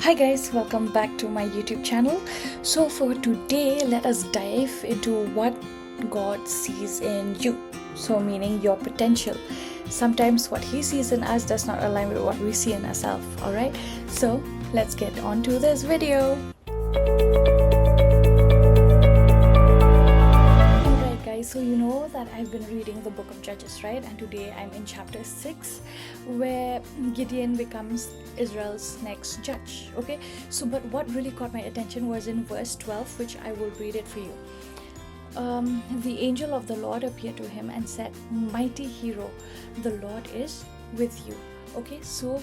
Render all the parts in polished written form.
Hi guys, welcome back to my YouTube channel. So for today, let us dive into what God sees in you. So meaning your potential. Sometimes what he sees in us does not align with what we see in ourselves. Alright, so let's get on to this video. So you know that I've been reading the book of Judges, right? And today I'm in chapter 6 where Gideon becomes Israel's next judge. Okay, so but what really caught my attention was in verse 12, which I will read it for you. The angel of the Lord appeared to him and said, "Mighty hero, the Lord is with you." Okay, so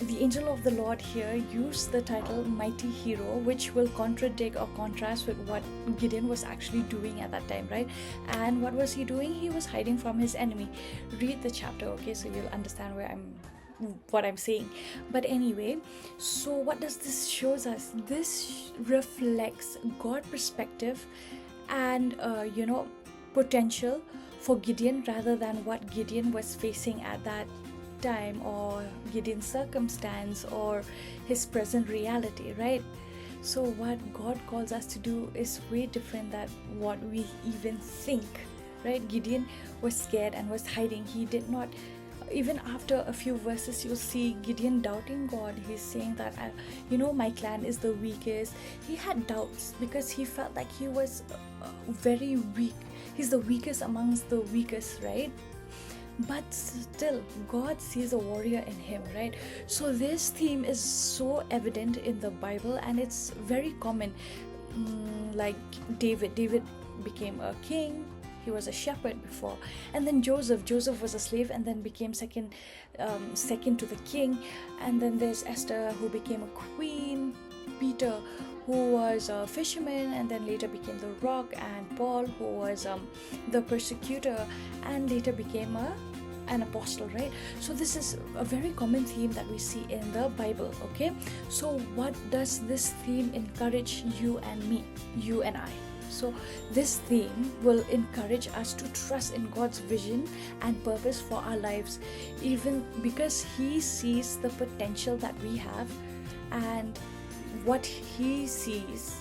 the angel of the Lord here used the title Mighty Hero, which will contradict or contrast with what Gideon was actually doing at that time, right? And what was he doing? He was hiding from his enemy. Read the chapter, okay, so you'll understand what I'm saying. But anyway, so what does this shows us? This reflects God's perspective and potential for Gideon rather than what Gideon was facing at that time, or Gideon's circumstance, or his present reality, right? So what God calls us to do is way different than what we even think, right? Gideon was scared and was hiding. He did not, even after a few verses, you'll see Gideon doubting God. He's saying that my clan is the weakest. He had doubts because he felt like he was very weak. He's the weakest amongst the weakest, right? But still, God sees a warrior in him, right? So this theme is so evident in the Bible, and it's very common. Like David became a king. He was a shepherd before, and then Joseph was a slave and then became second to the king. And then there's Esther, who became a queen. Peter, who was a fisherman and then later became the rock, and Paul, who was the persecutor and later became an apostle, right? So this is a very common theme that we see in the Bible. Okay, so what does this theme encourage you and me, you and I? So this theme will encourage us to trust in God's vision and purpose for our lives, even because he sees the potential that we have, and what he sees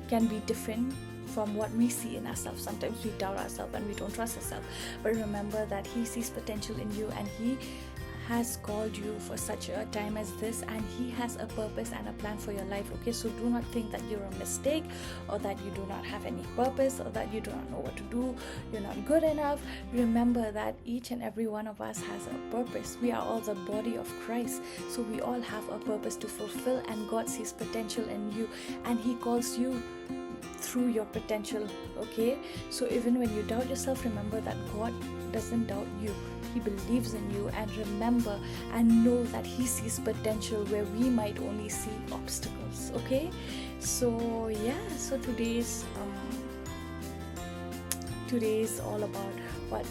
can be different from what we see in ourselves. Sometimes we doubt ourselves and we don't trust ourselves, but remember that he sees potential in you, and he has called you for such a time as this, and he has a purpose and a plan for your life. Okay, so do not think that you're a mistake, or that you do not have any purpose, or that you do not know what to do, you're not good enough. Remember that each and every one of us has a purpose. We are all the body of Christ, so we all have a purpose to fulfill, and God sees potential in you, and he calls you through your potential. Okay, so even when you doubt yourself, remember that God doesn't doubt you. He believes in you, and remember and know that he sees potential where we might only see obstacles. Okay, so yeah, so today's all about what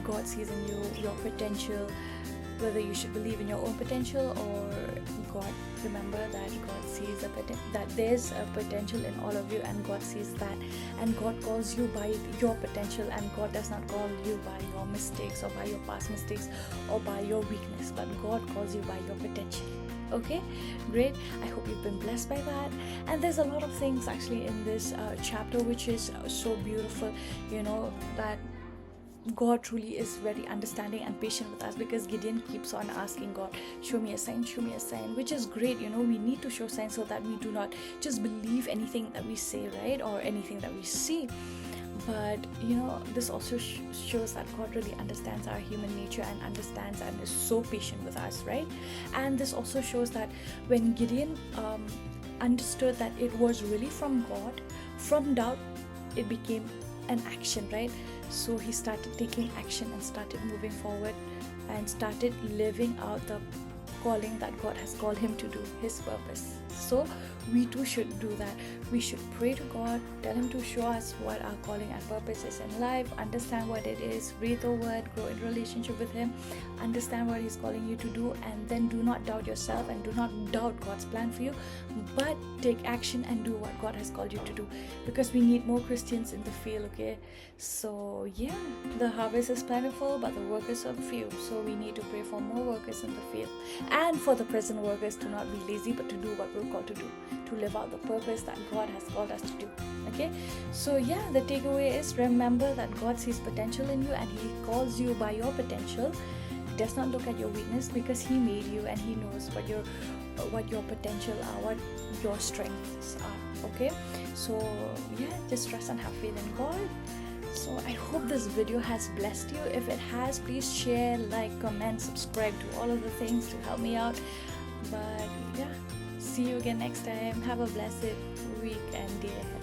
God sees in you, your potential, whether you should believe in your own potential or God. Remember that God sees that there's a potential in all of you, and God sees that, and God calls you by your potential, and God does not call you by your mistakes or by your past mistakes or by your weakness, but God calls you by your potential. Okay, great. I hope you've been blessed by that. And there's a lot of things actually in this chapter which is so beautiful, that God truly is very understanding and patient with us, because Gideon keeps on asking God, show me a sign, which is great. We need to show signs so that we do not just believe anything that we say, right, or anything that we see. But this also shows that God really understands our human nature and understands and is so patient with us, right? And this also shows that when Gideon understood that it was really from God, from doubt it became an action, right? So he started taking action and started moving forward and started living out the calling that God has called him to do, his purpose. So we too should do that. We should pray to God, tell him to show us what our calling and purpose is in life, understand what it is, read the word, grow in relationship with him, understand what he's calling you to do, and then do not doubt yourself and do not doubt God's plan for you, but take action and do what God has called you to do, because we need more Christians in the field. Okay, so yeah, the harvest is plentiful but the workers are few, so we need to pray for more workers in the field. and for the prison workers to not be lazy but to do what we're called to do, to live out the purpose that God has called us to do. Okay, so yeah, the takeaway is remember that God sees potential in you and He calls you by your potential. He does not look at your weakness because He made you and He knows what your potential are, what your strengths are. Okay, so yeah, just trust and have faith in God. So I hope this video has blessed you. If it has, please share, like, comment, subscribe, to all of the things to help me out. But yeah, see you again next time. Have a blessed week and day ahead.